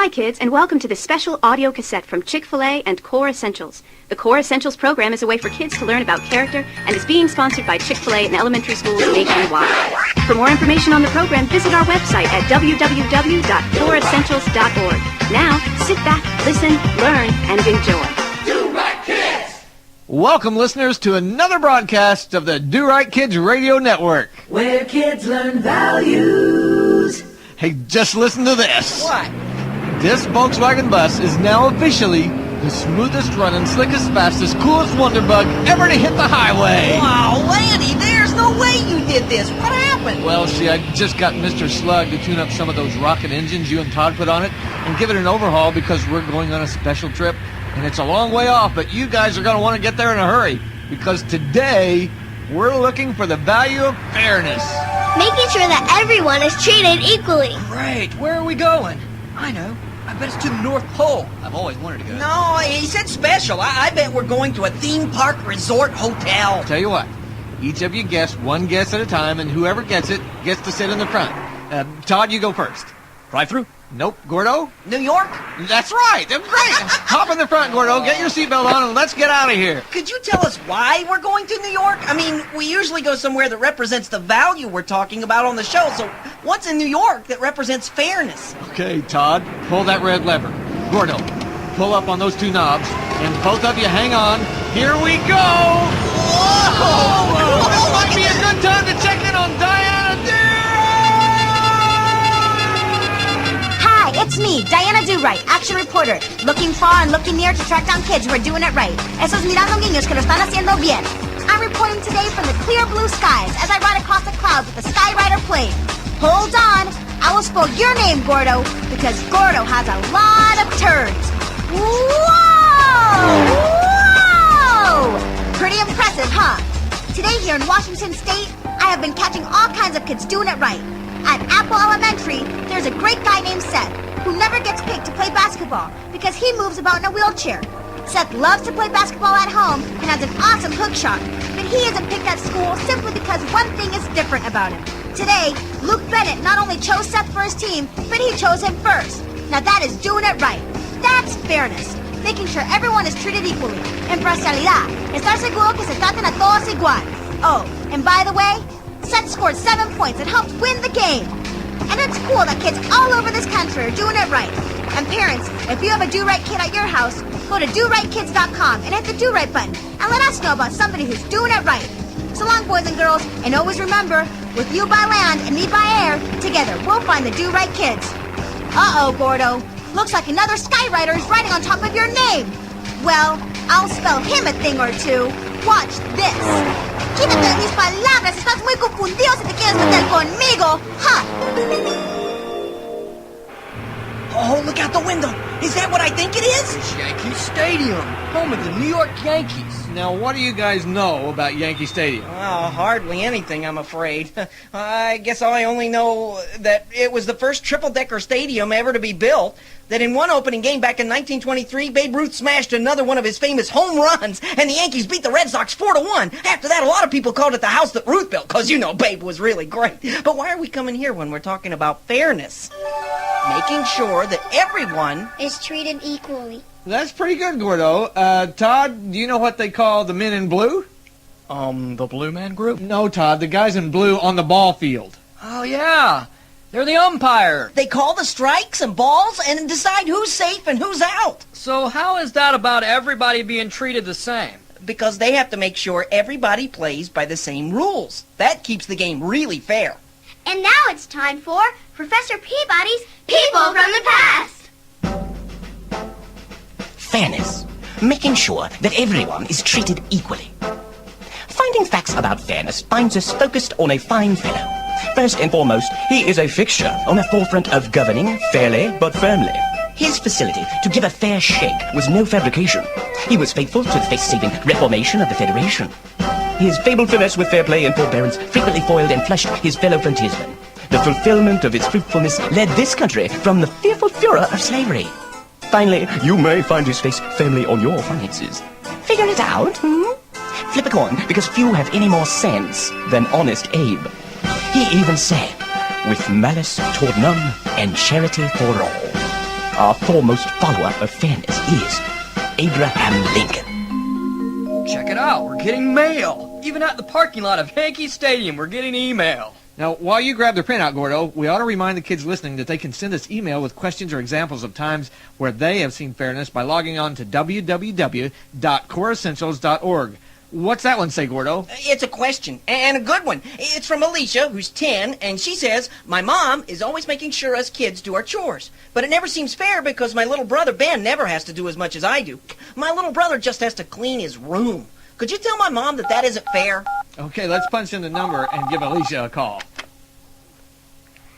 Hi, kids, and welcome to this special audio cassette from Chick-fil-A and Core Essentials. The Core Essentials program is a way for kids to learn about character and is being sponsored by Chick-fil-A and elementary schools nationwide. For more information on the program, visit our website at www.coreessentials.org. Now, sit back, listen, learn, and enjoy. Do Right Kids! Welcome, listeners, to another broadcast of the Do Right Kids Radio Network. Where kids learn values. Hey, just listen to this. What? This Volkswagen bus is now officially the smoothest running, slickest, fastest, coolest wonderbug ever to hit the highway. Wow, Lanny, there's no way you did this. What happened? Well, see, I just got Mr. Slug to tune up some of those rocket engines you and Todd put on it and give it an overhaul because we're going on a special trip, and it's a long way off, but you guys are going to want to get there in a hurry because today we're looking for the value of fairness. Making sure that everyone is treated equally. Great. Where are we going? I know. I bet it's to the North Pole. I've always wanted to go. No, he said special. I bet we're going to a theme park resort hotel. Tell you what, each of you guess one guess at a time, and whoever gets it gets to sit in the front. Todd, you go first. Drive-through? Nope. Gordo? New York? That's right. That's great. Hop in the front, Gordo. Get your seatbelt on, and let's get out of here. Could you tell us why we're going to New York? I mean, we usually go somewhere that represents the value we're talking about on the show, so what's in New York that represents fairness? Okay, Todd, pull that red lever. Gordo, pull up on those two knobs, and both of you hang on. Here we go! Whoa! This might be a good time to check in on Diana. Hi, it's me, Diana Do-Right, action reporter, looking far and looking near to track down kids who are doing it right. Esos mirando niños que lo están haciendo bien. I'm reporting today from the clear blue skies as I ride across the clouds with the Skyrider plane. Hold on, I will spell your name, Gordo, because Gordo has a lot of turds. Whoa! Whoa! Pretty impressive, huh? Today here in Washington State, I have been catching all kinds of kids doing it right. At Apple Elementary, there's a great guy named Seth who never gets picked to play basketball because he moves about in a wheelchair. Seth loves to play basketball at home and has an awesome hook shot, but he isn't picked at school simply because one thing is different about him. Today, Luke Bennett not only chose Seth for his team, but he chose him first. Now that is doing it right. That's fairness, making sure everyone is treated equally. Imparcialidad, estar seguro que se traten a todos igual. Oh, and by the way, Seth scored 7 points and helped win the game. And it's cool that kids all over this country are doing it right. And parents, if you have a Do-Right kid at your house, go to DoRightKids.com and hit the Do Right button and let us know about somebody who's doing it right. So long, boys and girls, and always remember, with you by land and me by air, together we'll find the Do-Right kids. Uh-oh, Gordo. Looks like another Skyrider is riding on top of your name. Well, I'll spell him a thing or two. Watch this. Quítate de mis palabras, estás muy confundido si te quieres meter conmigo. Ha! Oh, look out the window. Is that what I think it is? It's Yankee Stadium, home of the New York Yankees. Now, what do you guys know about Yankee Stadium? Oh, hardly anything, I'm afraid. I guess I only know that it was the first triple-decker stadium ever to be built, that in one opening game back in 1923, Babe Ruth smashed another one of his famous home runs, and the Yankees beat the Red Sox 4-1. After that, a lot of people called it the house that Ruth built, because, you know, Babe was really great. But why are we coming here when we're talking about fairness? Making sure that everyone Is treated equally. That's pretty good, Gordo. Todd, do you know what they call the men in blue? The Blue Man Group? No, Todd, the guys in blue on the ball field. Oh, yeah. They're the umpire. they call the strikes and balls and decide who's safe and who's out. So how is that about everybody being treated the same? Because they have to make sure everybody plays by the same rules. That keeps the game really fair. And now it's time for Professor Peabody's People from the Past. Fairness. Making sure that everyone is treated equally. Finding facts about fairness finds us focused on a fine fellow. First and foremost, he is a fixture on the forefront of governing fairly but firmly. His facility to give a fair shake was no fabrication. He was faithful to the face-saving reformation of the Federation. His fabled finesse with fair play and forbearance frequently foiled and flushed his fellow frontiersmen. The fulfillment of his fruitfulness led this country from the fearful furor of slavery. Finally, you may find his face firmly on your finances. Figure it out, Flip a coin, because few have any more sense than honest Abe. He even said, with malice toward none and charity for all. our foremost follower of fairness is Abraham Lincoln. Check it out, we're getting mail. Even at the parking lot of Yankee Stadium, we're getting email. Now, while you grab their printout, Gordo, we ought to remind the kids listening that they can send us email with questions or examples of times where they have seen fairness by logging on to www.coreessentials.org. What's that one say, Gordo? It's a question, and a good one. It's from Alicia, who's 10, and she says, my mom is always making sure us kids do our chores. But it never seems fair because my little brother Ben never has to do as much as I do. My little brother just has to clean his room. Could you tell my mom that that isn't fair? Okay, let's punch in the number and give Alicia a call.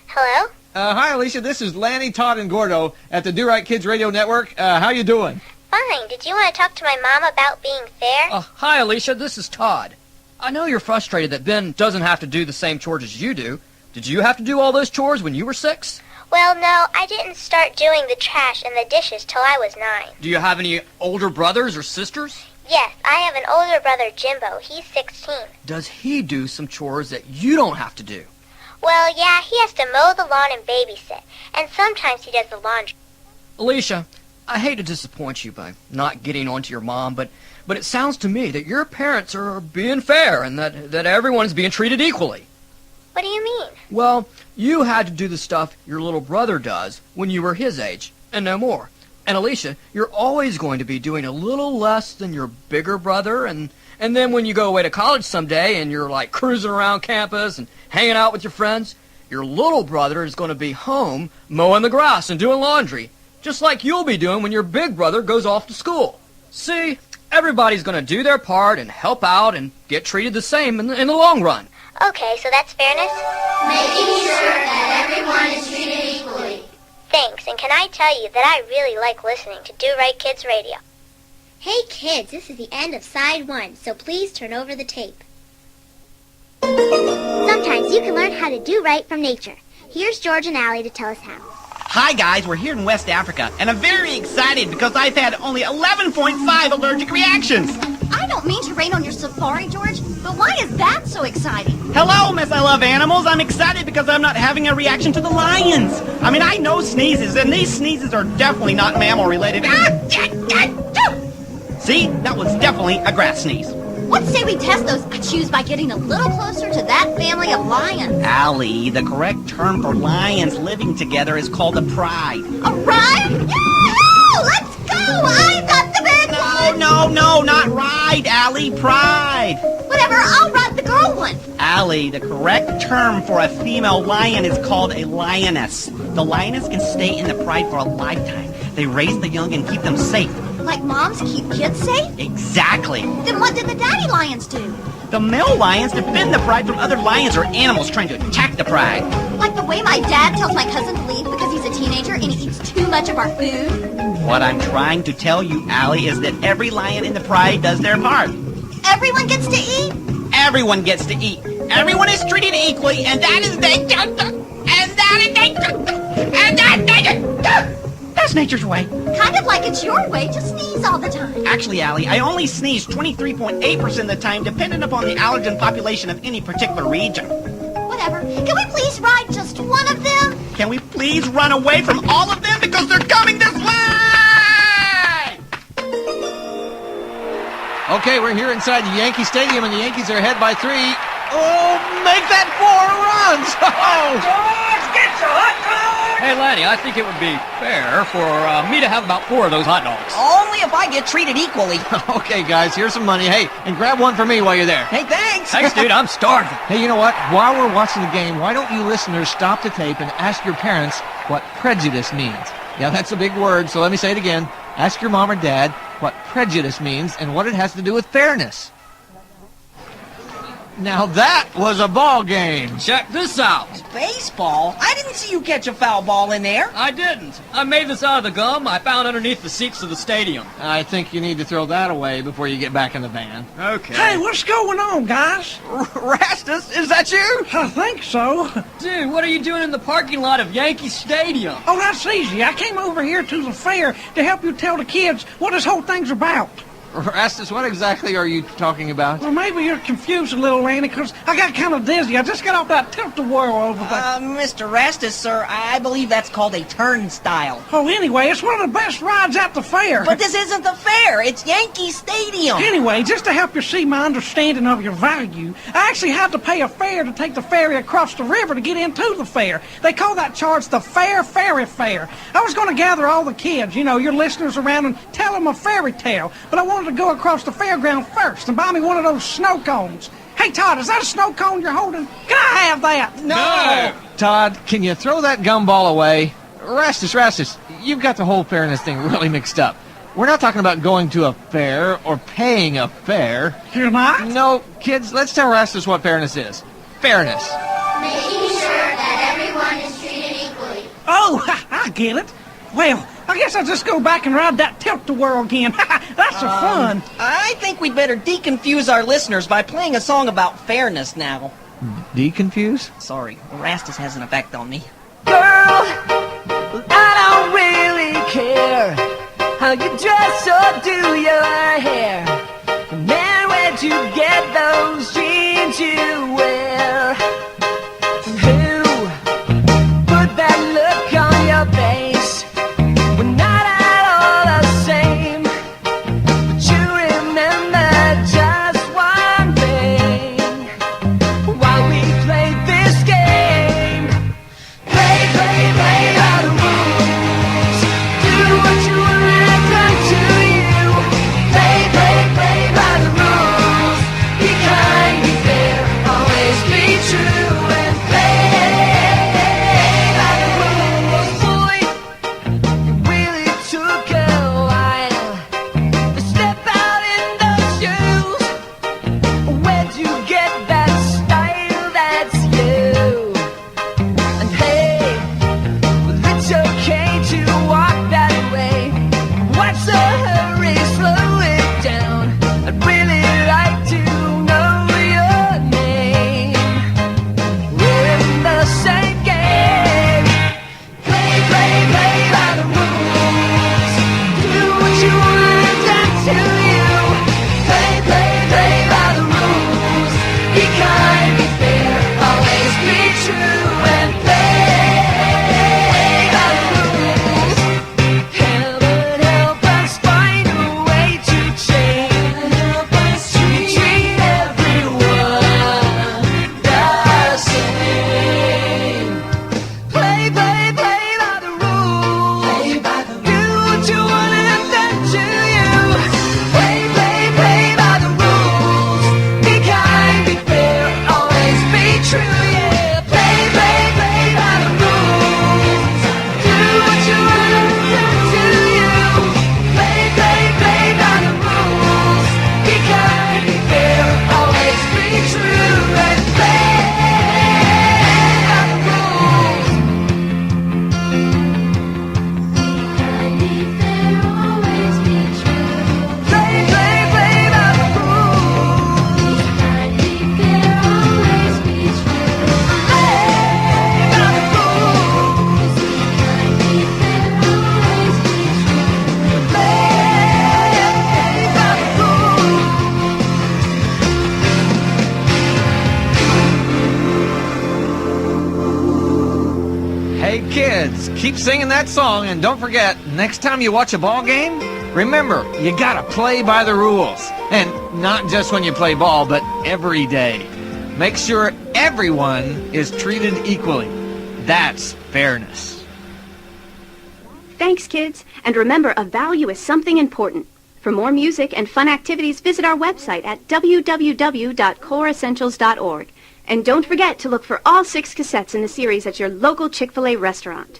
Hello? Hi, Alicia. This is Lanny, Todd, and Gordo at the Do Right Kids Radio Network. How you doing? Fine. Did you want to talk to my mom about being fair? Hi, Alicia, this is Todd. I know you're frustrated that Ben doesn't have to do the same chores as you do. Did you have to do all those chores when you were 6? Well, no, I didn't start doing the trash and the dishes till I was 9. Do you have any older brothers or sisters? Yes, I have an older brother, Jimbo. He's 16. Does he do some chores that you don't have to do? Well, yeah, he has to mow the lawn and babysit, and sometimes he does the laundry. Alicia, I hate to disappoint you by not getting onto your mom, but it sounds to me that your parents are being fair and that everyone's being treated equally. What do you mean? Well, you had to do the stuff your little brother does when you were his age, and no more. And Alicia, you're always going to be doing a little less than your bigger brother, and then when you go away to college someday and you're like cruising around campus and hanging out with your friends, your little brother is going to be home mowing the grass and doing laundry, just like you'll be doing when your big brother goes off to school. See, everybody's going to do their part and help out and get treated the same in the long run. Okay, so that's fairness? Making sure that everyone is treated equally. Thanks, and can I tell you that I really like listening to Do Right Kids Radio. Hey kids, this is the end of side 1, so please turn over the tape. Sometimes you can learn how to do right from nature. Here's George and Allie to tell us how. Hi guys, we're here in West Africa, and I'm very excited because I've had only 11.5 allergic reactions. I don't mean to rain on your safari, George, but why is that so exciting? Hello, Miss I Love Animals. I'm excited because I'm not having a reaction to the lions. I mean, I know sneezes, and these sneezes are definitely not mammal-related. See? That was definitely a grass sneeze. Let's say we test those achoo's by getting a little closer to that family of lions. Allie, the correct term for lions living together is called a pride. A ride? Yahoo! Let's go! I've got the big one! No, not ride, Allie. Pride. Whatever, I'll ride the girl one. Allie, the correct term for a female lion is called a lioness. The lioness can stay in the pride for a lifetime. They raise the young and keep them safe. Like moms keep kids safe? Exactly. Then what did the daddy lions do? The male lions defend the pride from other lions or animals trying to attack the pride. Like the way my dad tells my cousin to leave because he's a teenager and he eats too much of our food? What I'm trying to tell you, Allie, is that every lion in the pride does their part. Everyone gets to eat? Everyone gets to eat. Everyone is treated equally, and that is that's nature's way. Kind of like it's your way to sneeze all the time. Actually, Allie, I only sneeze 23.8% of the time, dependent upon the allergen population of any particular region. Whatever. Can we please ride just one of them? Can we please run away from all of them because they're coming this way? Okay, we're here inside the Yankee Stadium, and the Yankees are ahead by 3. Oh, make that 4 runs! Oh! George, get your hot dog! Hey, Lanny, I think it would be fair for me to have about 4 of those hot dogs. Only if I get treated equally. Okay, guys, here's some money. Hey, and grab one for me while you're there. Hey, thanks. Thanks, dude. I'm starving. Hey, you know what? While we're watching the game, why don't you listeners stop the tape and ask your parents what prejudice means? Yeah, that's a big word, so let me say it again. Ask your mom or dad what prejudice means and what it has to do with fairness. Now that was a ball game. Check this out. Baseball? I didn't see you catch a foul ball in there. I didn't. I made this out of the gum I found underneath the seats of the stadium. I think you need to throw that away before you get back in the van. Okay. Hey, what's going on, guys? Rastus, is that you? I think so. Dude, what are you doing in the parking lot of Yankee Stadium? Oh, that's easy. I came over here to the fair to help you tell the kids what this whole thing's about. Rastus, what exactly are you talking about? Well, maybe you're confused a little, Randy, because I got kind of dizzy. I just got off that tilt-a-whirl over there. Mr. Rastus, sir, I believe that's called a turnstile. Oh, anyway, it's one of the best rides at the fair. But this isn't the fair. It's Yankee Stadium. Anyway, just to help you see my understanding of your value, I actually had to pay a fare to take the ferry across the river to get into the fair. They call that charge the Ferry Fair. I was going to gather all the kids, you know, your listeners around, and tell them a fairy tale, but I wanted to go across the fairground first and buy me one of those snow cones. Hey, Todd, is that a snow cone you're holding? Can I have that? No. Todd, can you throw that gumball away? Rastus, you've got the whole fairness thing really mixed up. We're not talking about going to a fair or paying a fare. You're not? No, kids, let's tell Rastus what fairness is. Fairness. Making sure that everyone is treated equally. Oh, I get it. Well, I guess I'll just go back and ride that tilt-a-whirl again. That's so fun. I think we'd better deconfuse our listeners by playing a song about fairness now. Deconfuse? Sorry, Rastus has an effect on me. Girl, I don't really care how you dress or do your hair. Man, where'd you get those jeans you wear? Who put that look on your face? We're not at all the same, but you remember just one thing. While we played this game, play by the rules. Do what you want done to you. Play by the rules. Be kind, be fair, always be true, and play by the rules. Boy, it really took a while to step out in those shoes. Where'd you get that style? That's you. And hey, well, it's okay to walk that way. What's the hurry? Slow it down. I'd really like to know your name. We're in the same game. Play by the rules. Do what you want done to you. Play by the rules. Be kind, be fair, always be true, and play by the rules. Heaven help us find a way to change. Help us treat everyone the same. Play by the rules. Do what you want done to you. Play by the rules. Be kind, be fair, always be true. Yeah, play by the rules. Do what you want done to you. Play by the rules. Be kind, be fair, always be true, and play by the rules. Play by the rules. Hey, kids, keep singing that song, and don't forget, next time you watch a ball game, remember, you gotta play by the rules. And not just when you play ball, but every day. Make sure everyone is treated equally. That's fairness. Thanks, kids. And remember, a value is something important. For more music and fun activities, visit our website at www.coreessentials.org. And don't forget to look for all 6 cassettes in the series at your local Chick-fil-A restaurant.